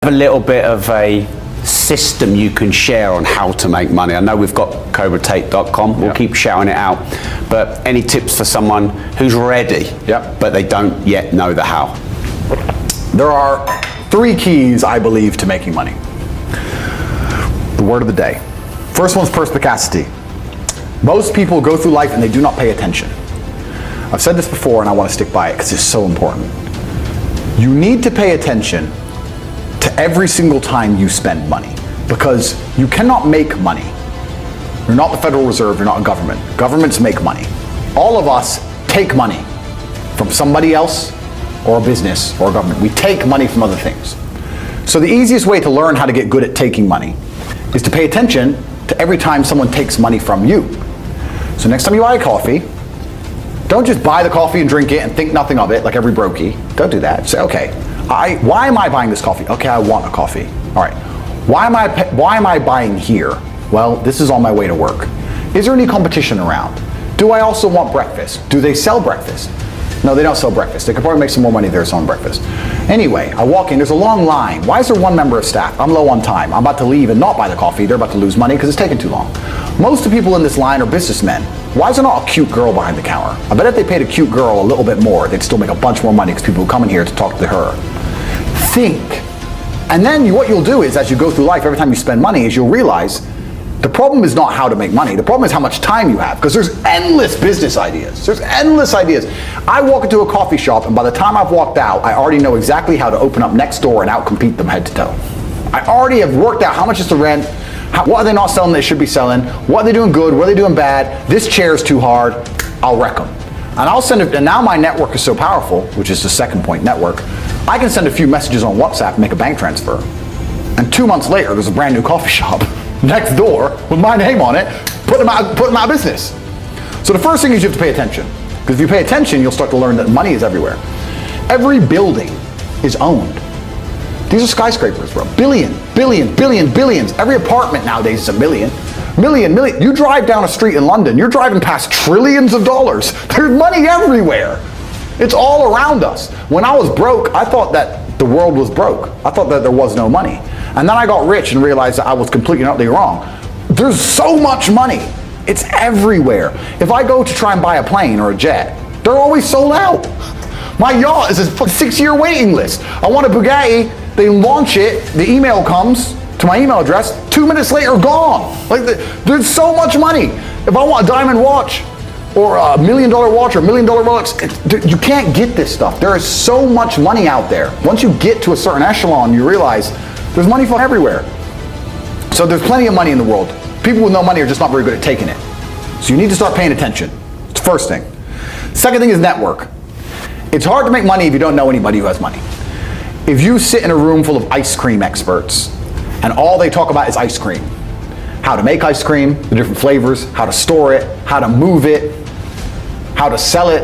a little bit of a system you can share on how to make money? I know we've got cobratate.com, we'll keep shouting it out, but any tips for someone who's ready, but they don't yet know the how? There are 3 keys, I believe, to making money. The word of the day. First one's perspicacity. Most people go through life and they do not pay attention. I've said this before and I want to stick by it because it's so important. You need to pay attention to every single time you spend money, because you cannot make money. You're not the Federal Reserve, you're not a government. Governments make money. All of us take money from somebody else or a business or a government. We take money from other things. So the easiest way to learn how to get good at taking money is to pay attention to every time someone takes money from you. So next time you buy a coffee, don't just buy the coffee and drink it and think nothing of it like every brokey. Don't do that. Say, okay, why am I buying this coffee? Okay, I want a coffee. All right. Why am I buying here? Well, this is on my way to work. Is there any competition around? Do I also want breakfast? Do they sell breakfast? No, they don't sell breakfast. They could probably make some more money there selling breakfast. Anyway, I walk in, there's a long line. Why is there one member of staff? I'm low on time. I'm about to leave and not buy the coffee. They're about to lose money because it's taking too long. Most of the people in this line are businessmen. Why is there not a cute girl behind the counter? I bet if they paid a cute girl a little bit more, they'd still make a bunch more money because people who come in here to talk to her. Think. And then what you'll do is, as you go through life, every time you spend money, is you'll realize the problem is not how to make money. The problem is how much time you have, because there's endless business ideas. There's endless ideas. I walk into a coffee shop, and by the time I've walked out, I already know exactly how to open up next door and outcompete them head to toe. I already have worked out how much is the rent, what are they not selling they should be selling, what are they doing good, what are they doing bad, this chair's too hard, I'll wreck them. And I'll send it, and now my network is so powerful, which is the second point, network, I can send a few messages on WhatsApp and make a bank transfer. And 2 months later, there's a brand new coffee shop next door with my name on it, put them out of business. So the first thing is you have to pay attention. Because if you pay attention, you'll start to learn that money is everywhere. Every building is owned. These are skyscrapers, bro. Billions. Every apartment nowadays is a million. You drive down a street in London, you're driving past trillions of dollars. There's money everywhere. It's all around us. When I was broke, I thought that the world was broke. I thought that there was no money. And then I got rich and realized that I was completely and utterly wrong. There's so much money. It's everywhere. If I go to try and buy a plane or a jet, they're always sold out. My yacht is a 6-year waiting list. I want a Bugatti, they launch it, the email comes to my email address, 2 minutes later, gone. Like, there's so much money. If I want a diamond watch, or a $1 million watch, or $1 million Rolex, you can't get this stuff. There is so much money out there. Once you get to a certain echelon, you realize there's money from everywhere. So there's plenty of money in the world. People with no money are just not very good at taking it. So you need to start paying attention. It's the first thing. Second thing is network. It's hard to make money if you don't know anybody who has money. If you sit in a room full of ice cream experts and all they talk about is ice cream, how to make ice cream, the different flavors, how to store it, how to move it, how to sell it,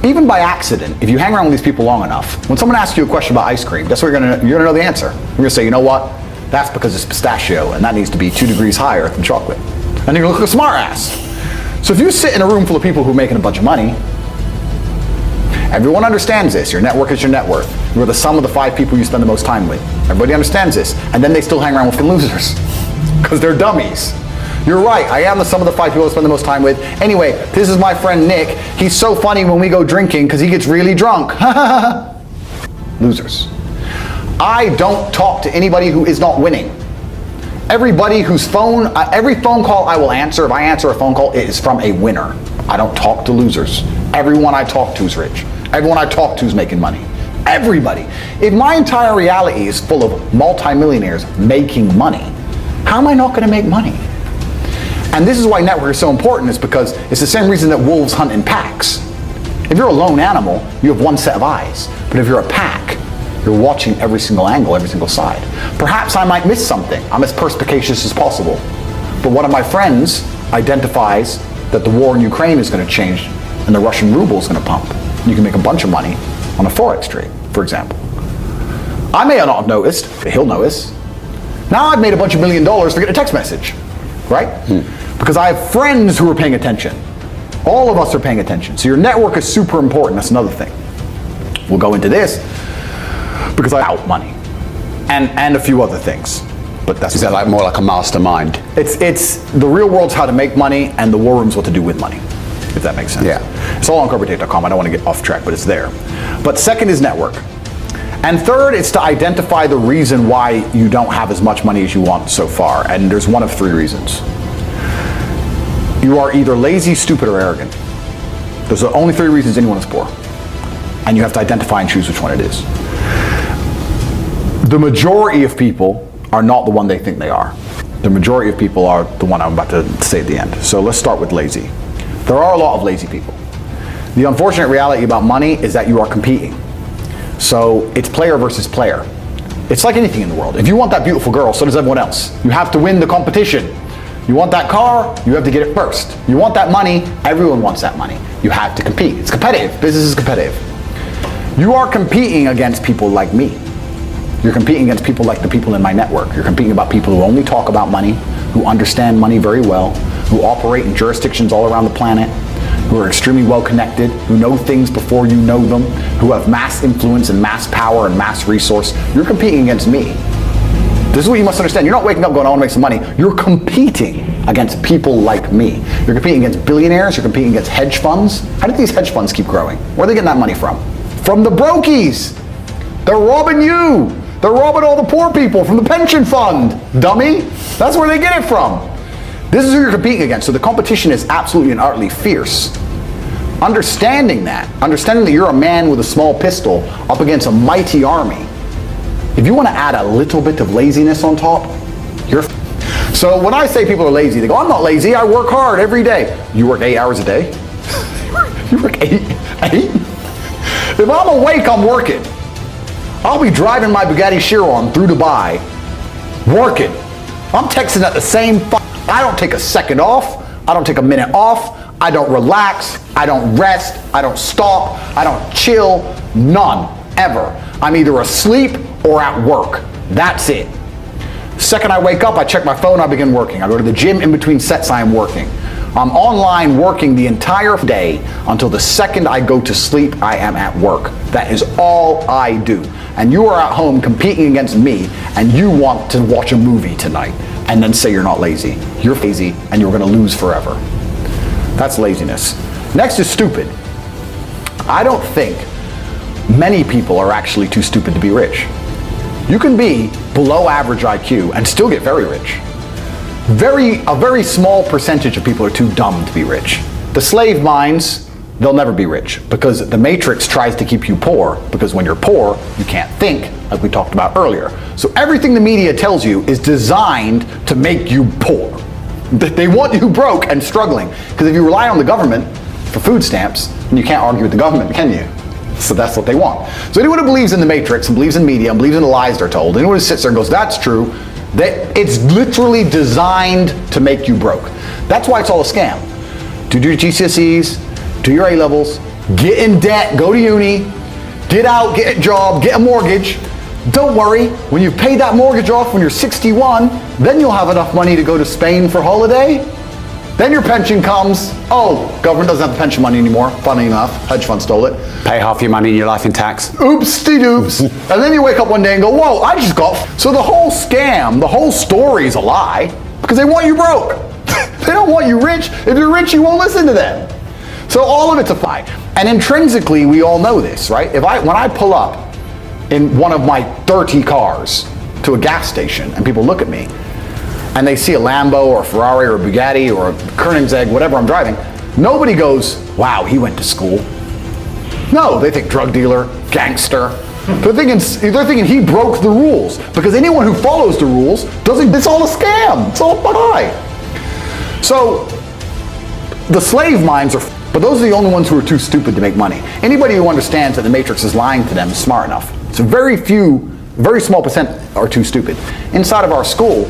even by accident, if you hang around with these people long enough, when someone asks you a question about ice cream, that's what you're gonna know the answer. You're gonna say, you know what? That's because it's pistachio and that needs to be 2 degrees higher than chocolate. And you're gonna look like a smart ass. So if you sit in a room full of people who are making a bunch of money, everyone understands this. Your network is your net worth. You're the sum of the 5 people you spend the most time with. Everybody understands this. And then they still hang around with losers because they're dummies. You're right, I am the sum of the 5 people I spend the most time with. Anyway, this is my friend Nick. He's so funny when we go drinking because he gets really drunk. Losers. I don't talk to anybody who is not winning. Everybody whose every phone call I will answer, if I answer a phone call, it is from a winner. I don't talk to losers. Everyone I talk to is rich. Everyone I talk to is making money. Everybody. If my entire reality is full of multimillionaires making money, how am I not going to make money? And this is why network is so important, is because it's the same reason that wolves hunt in packs. If you're a lone animal, you have one set of eyes. But if you're a pack, you're watching every single angle, every single side. Perhaps I might miss something. I'm as perspicacious as possible. But one of my friends identifies that the war in Ukraine is going to change and the Russian ruble is going to pump. You can make a bunch of money on a forex trade, for example. I may not have noticed, but he'll notice. Now I've made a bunch of $1 million for getting a text message, right? Because I have friends who are paying attention. All of us are paying attention. So your network is super important. That's another thing. We'll go into this because I out money. and a few other things. But that's Is that like more like a mastermind? it's the real world's how to make money, and the war room's what to do with money, if that makes sense. Yeah. It's all on CobraTate.com. I don't want to get off track, but it's there. But second is network. And third, it's to identify the reason why you don't have as much money as you want so far. And there's one of three reasons. You are either lazy, stupid, or arrogant. Those are the only three reasons anyone is poor. And you have to identify and choose which one it is. The majority of people are not the one they think they are. The majority of people are the one I'm about to say at the end. So let's start with lazy. There are a lot of lazy people. The unfortunate reality about money is that you are competing. So it's player versus player. It's like anything in the world. If you want that beautiful girl, so does everyone else. You have to win the competition. You want that car, you have to get it first. You want that money, everyone wants that money. You have to compete. It's competitive. Business is competitive. You are competing against people like me. You're competing against people like the people in my network. You're competing about people who only talk about money, who understand money very well, who operate in jurisdictions all around the planet, who are extremely well connected, who know things before you know them, who have mass influence and mass power and mass resource. You're competing against me. This is what you must understand. You're not waking up going, I want to make some money. You're competing against people like me. You're competing against billionaires. You're competing against hedge funds. How did these hedge funds keep growing? Where are they getting that money from? From the brokies. They're robbing you. They're robbing all the poor people from the pension fund, dummy. That's where they get it from. This is who you're competing against. So the competition is absolutely and utterly fierce. Understanding that you're a man with a small pistol up against a mighty army. If you want to add a little bit of laziness on top, you're... So when I say people are lazy, they go, I'm not lazy, I work hard every day. You work 8 hours a day? You work eight? If I'm awake, I'm working. I'll be driving my Bugatti Chiron through Dubai, working. I'm texting at the same I don't take a second off. I don't take a minute off. I don't relax. I don't rest. I don't stop. I don't chill. None. Ever. I'm either asleep or at work. That's it. Second I wake up, I check my phone, I begin working. I go to the gym in between sets, I am working. I'm online working the entire day until the second I go to sleep, I am at work. That is all I do. And you are at home competing against me, and you want to watch a movie tonight and then say you're not lazy. You're lazy and you're going to lose forever. That's laziness. Next is stupid. I don't think many people are actually too stupid to be rich. You can be below average IQ and still get very rich. A very small percentage of people are too dumb to be rich. The slave minds, they'll never be rich because the matrix tries to keep you poor, because when you're poor, you can't think, like we talked about earlier. So everything the media tells you is designed to make you poor. They want you broke and struggling, because if you rely on the government for food stamps, then you can't argue with the government, can you? So that's what they want. So anyone who believes in the matrix and believes in media and believes in the lies they're told, anyone who sits there and goes, that's true, it's literally designed to make you broke. That's why it's all a scam. To do your GCSEs, do your A-levels, get in debt, go to uni, get out, get a job, get a mortgage. Don't worry, when you've paid that mortgage off when you're 61, then you'll have enough money to go to Spain for holiday. Then your pension comes. Oh, government doesn't have the pension money anymore. Funny enough, hedge fund stole it. Pay half your money in your life in tax. Oopsie-doops. And then you wake up one day and go, whoa, I just got... So the whole scam, the whole story is a lie because they want you broke. They don't want you rich. If you're rich, you won't listen to them. So all of it's a lie. And intrinsically, we all know this, right? When I pull up in one of my 30 cars to a gas station and people look at me, and they see a Lambo or a Ferrari or a Bugatti or a Koenigsegg, whatever I'm driving, nobody goes, wow, he went to school. No, they think drug dealer, gangster. They're thinking he broke the rules, because anyone who follows the rules it's all a scam. It's all a lie. So the slave minds but those are the only ones who are too stupid to make money. Anybody who understands that the matrix is lying to them is smart enough. So very small percent are too stupid. Inside of our school,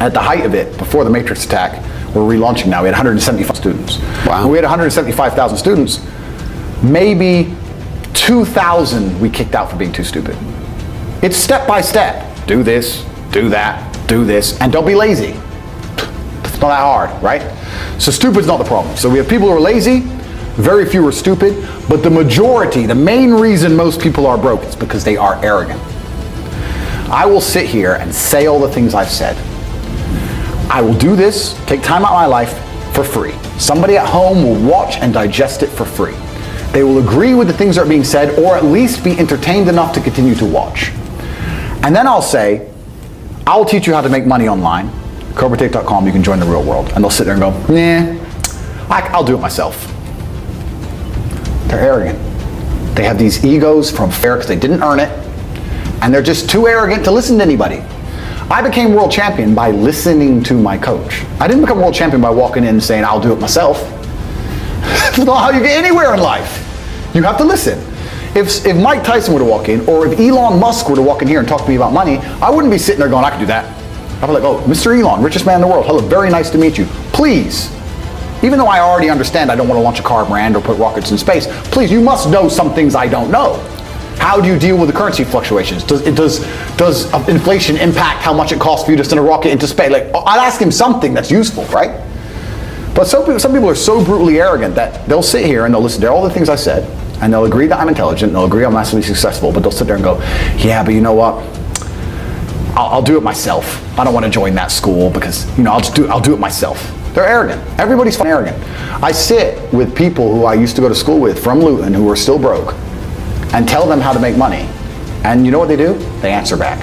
at the height of it, before the Matrix attack, we're relaunching now, we had 175 students. Wow. When we had 175,000 students, maybe 2,000 we kicked out for being too stupid. It's step by step. Do this, do that, do this, and don't be lazy. It's not that hard, right? So stupid's not the problem. So we have people who are lazy, very few are stupid, but the majority, the main reason most people are broke is because they are arrogant. I will sit here and say all the things I've said. I will do this, take time out of my life for free. Somebody at home will watch and digest it for free. They will agree with the things that are being said, or at least be entertained enough to continue to watch. And then I'll say, I'll teach you how to make money online. CobraTate.com, you can join the real world. And they'll sit there and go, nah, I'll do it myself. They're arrogant. They have these egos from fear because they didn't earn it, and they're just too arrogant to listen to anybody. I became world champion by listening to my coach. I didn't become world champion by walking in and saying, I'll do it myself. That's not how you get anywhere in life. You have to listen. If Mike Tyson were to walk in, or if Elon Musk were to walk in here and talk to me about money, I wouldn't be sitting there going, I can do that. I'd be like, oh, Mr. Elon, richest man in the world. Hello, very nice to meet you. Please, even though I already understand I don't want to launch a car brand or put rockets in space, please, you must know some things I don't know. How do you deal with the currency fluctuations? Does inflation impact how much it costs for you to send a rocket into space? Like, I'd ask him something that's useful, right? But some people are so brutally arrogant that they'll sit here and they'll listen to all the things I said, and they'll agree that I'm intelligent, and they'll agree I'm massively successful, but they'll sit there and go, yeah, but you know what? I'll do it myself. I don't want to join that school because, I'll do it myself. They're arrogant. Everybody's arrogant. I sit with people who I used to go to school with from Luton who are still broke and tell them how to make money. And you know what they do? They answer back.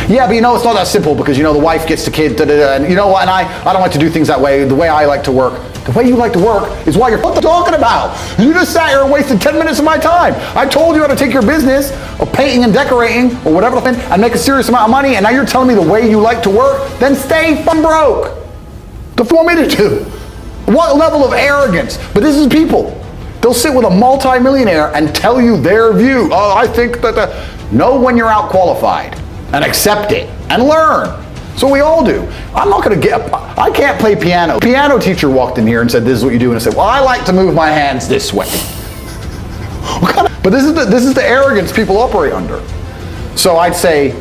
Yeah, but it's not that simple because, the wife gets the kid, and you know what, and I don't like to do things that way. The way I like to work. The way you like to work is what you're talking about. You just sat here and wasted 10 minutes of my time. I told you how to take your business of painting and decorating or whatever and make a serious amount of money, and now you're telling me the way you like to work? Then stay broke. What do you want me to do? What level of arrogance? But this is people. They'll sit with a multi-millionaire and tell you their view. Oh, I think that know when you're out qualified and accept it and learn. So we all do. I'm not going to I can't play piano. Piano teacher walked in here and said, this is what you do. And I said, well, I like to move my hands this way. But this is the arrogance people operate under. So I'd say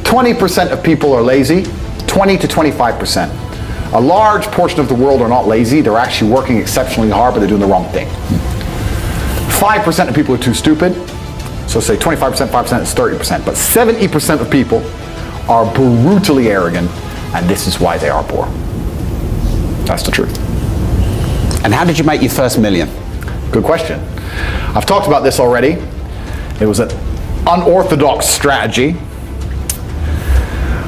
20% of people are lazy, 20 to 25%. A large portion of the world are not lazy. They're actually working exceptionally hard, but they're doing the wrong thing. 5% of people are too stupid. So say 25%, 5% is 30%. But 70% of people are brutally arrogant, and this is why they are poor. That's the truth. And how did you make your first million? Good question. I've talked about this already. It was an unorthodox strategy.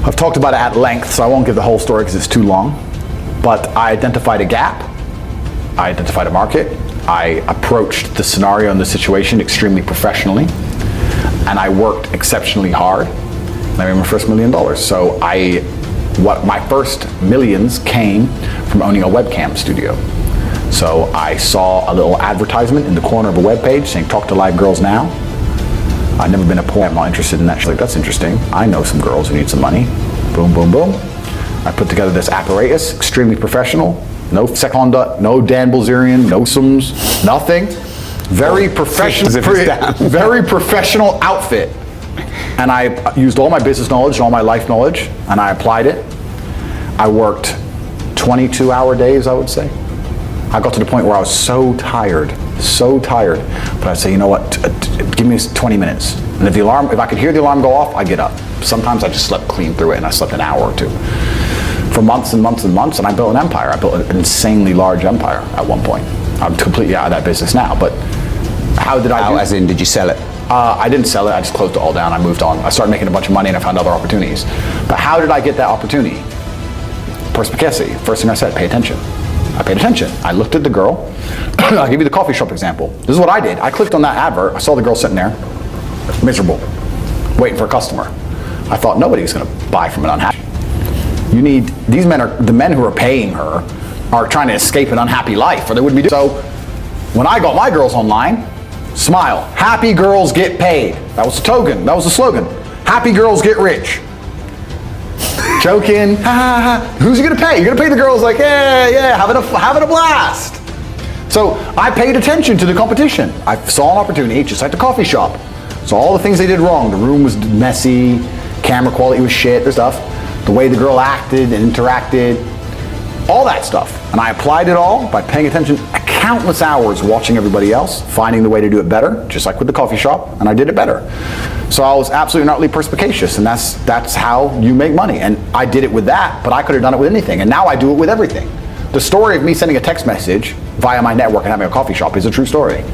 I've talked about it at length, so I won't give the whole story because it's too long. But I identified a gap. I identified a market. I approached the scenario and the situation extremely professionally. And I worked exceptionally hard. And I made my first $1 million. So my first millions came from owning a webcam studio. So I saw a little advertisement in the corner of a web page saying, talk to live girls now. I've never been a porn. I'm not interested in that. She's like, that's interesting. I know some girls who need some money. Boom, boom, boom. I put together this apparatus, extremely professional. No Seconda, no Dan Bilzerian, no Sims, nothing. Very professional, very professional outfit. And I used all my business knowledge and all my life knowledge, and I applied it. I worked 22-hour days, I would say. I got to the point where I was so tired, but I'd say, you know what, give me 20 minutes. And if I could hear the alarm go off, I'd get up. Sometimes I just slept clean through it, and I slept an hour or two. For months and months and months, and I built an empire. I built an insanely large empire at one point. I'm completely out of that business now, but how did I do? As in, did you sell it? I didn't sell it, I just closed it all down, I moved on. I started making a bunch of money and I found other opportunities. But how did I get that opportunity? Perspicacity. First thing I said, pay attention. I paid attention. I looked at the girl. I'll give you the coffee shop example. This is what I did. I clicked on that advert. I saw the girl sitting there, miserable, waiting for a customer. I thought nobody's going to buy from an unhappy. The men who are paying her are trying to escape an unhappy life, or they wouldn't be doing so. When I got my girls online, smile. Happy girls get paid. That was the token. That was the slogan. Happy girls get rich. Joking. Ha ha ha. Who's you gonna pay? You're gonna pay the girls like, yeah, having a blast. So I paid attention to the competition. I saw an opportunity, just like the coffee shop. So all the things they did wrong. The room was messy, camera quality was shit, there's stuff. The way the girl acted and interacted, all that stuff. And I applied it all by paying attention countless hours watching everybody else, finding the way to do it better, just like with the coffee shop, and I did it better. So I was absolutely and utterly perspicacious, and that's how you make money. And I did it with that, but I could have done it with anything, and now I do it with everything. The story of me sending a text message via my network and having a coffee shop is a true story.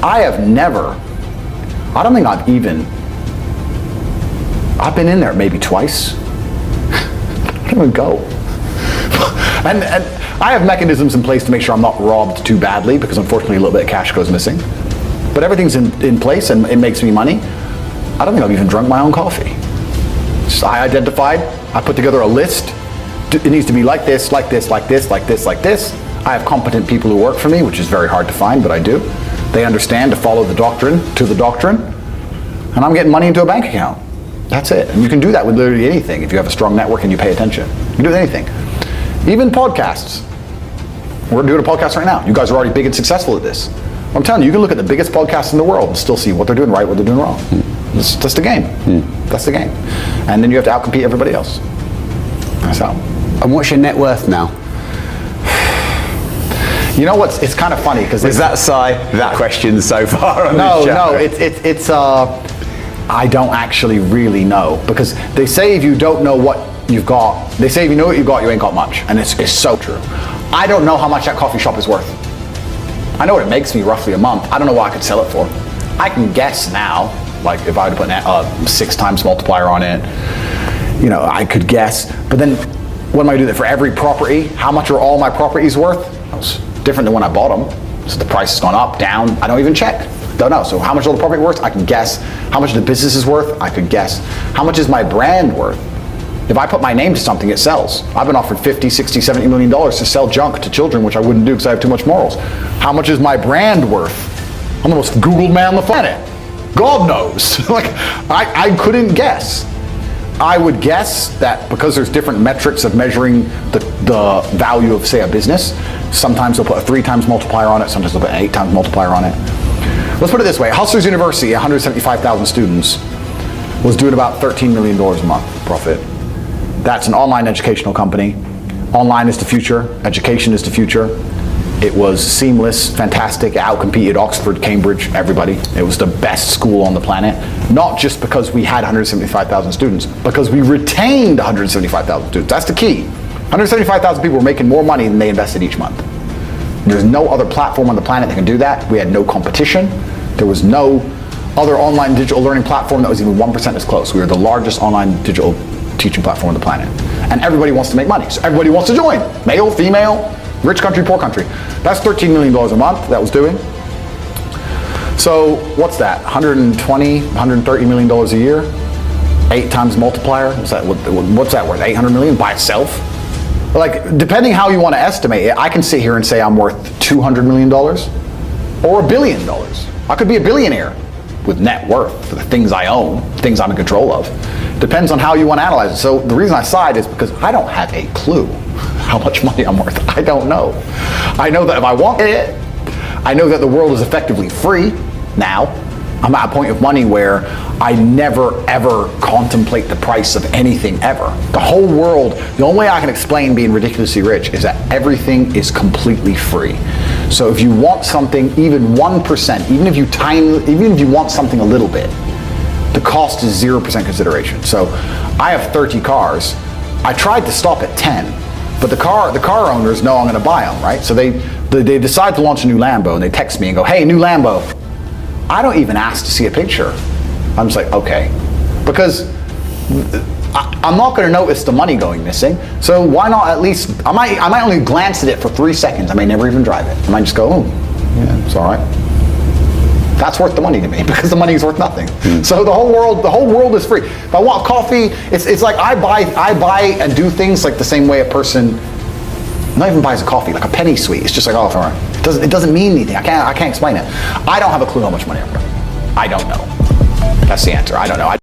I don't think I've been in there maybe twice. I don't even go. and I have mechanisms in place to make sure I'm not robbed too badly, because unfortunately a little bit of cash goes missing. But everything's in place and it makes me money. I don't think I've even drunk my own coffee. So I identified, I put together a list. It needs to be like this, like this, like this, like this, like this. I have competent people who work for me, which is very hard to find, but I do. They understand to follow the doctrine to the doctrine, and I'm getting money into a bank account. That's it. And you can do that with literally anything if you have a strong network and you pay attention. You can do anything. Even podcasts. We're doing a podcast right now. You guys are already big and successful at this. I'm telling you, you can look at the biggest podcasts in the world and still see what they're doing right, what they're doing wrong. That's the game. That's the game. And then you have to outcompete everybody else. That's how. And what's your net worth now? You know what's? It's kind of funny because is that that question so far on no, this show? No, it's I don't actually really know, because they say if you don't know what you've got, they say if you know what you've got, you ain't got much, and it's so true. I don't know how much that coffee shop is worth. I know what it makes me roughly a month. I don't know what I could sell it for. I can guess now, like if I would put a 6 times multiplier on it, I could guess. But then, what am I doing that for every property? How much are all my properties worth? It's different than when I bought them. So the price has gone up, down. I don't even check. Don't know. So how much are the property worth? I can guess. How much the business is worth? I could guess. How much is my brand worth? If I put my name to something, it sells. I've been offered $50, $60, $70 million to sell junk to children, which I wouldn't do because I have too much morals. How much is my brand worth? I'm the most Googled man on the planet. God knows. I couldn't guess. I would guess that because there's different metrics of measuring the value of, say, a business, sometimes they'll put a 3 times multiplier on it, sometimes they'll put an 8 times multiplier on it. Let's put it this way. Hustlers University, 175,000 students, was doing about $13 million a month profit. That's an online educational company. Online is the future. Education is the future. It was seamless, fantastic, outcompeted Oxford, Cambridge, everybody. It was the best school on the planet. Not just because we had 175,000 students, because we retained 175,000 students. That's the key. 175,000 people were making more money than they invested each month. There's no other platform on the planet that can do that. We had no competition. There was no other online digital learning platform that was even 1% as close. We were the largest online digital teaching platform on the planet. And everybody wants to make money. So everybody wants to join. Male, female, rich country, poor country. That's $13 million a month that was doing. So what's that? 120, $130 million a year? 8 times multiplier? What's that worth? 800 million by itself? Like, depending how you want to estimate it, I can sit here and say I'm worth $200 million or $1 billion. I could be a billionaire with net worth for the things I own, things I'm in control of. Depends on how you want to analyze it. So the reason I sighed is because I don't have a clue how much money I'm worth. I don't know. I know that if I want it, I know that the world is effectively free now. I'm at a point of money where I never ever contemplate the price of anything ever. The whole world, the only way I can explain being ridiculously rich is that everything is completely free. So if you want something, even 1%, even if you want something a little bit, the cost is 0% consideration. So I have 30 cars. I tried to stop at 10, but the car owners know I'm going to buy them, right? So they decide to launch a new Lambo, and they text me and go, "Hey, new Lambo." I don't even ask to see a picture. I'm just like, okay, because I'm not going to notice the money going missing. So why not at least? I might only glance at it for 3 seconds. I may never even drive it. I might just go, "Oh, yeah, it's all right." That's worth the money to me because the money is worth nothing. So the whole world is free. If I want coffee, it's like I buy and do things like the same way a person not even buys a coffee, like a penny sweet. It's just like, oh, all right. It doesn't mean anything. I can't explain it. I don't have a clue how much money I'm worth. I don't know. That's the answer. I don't know.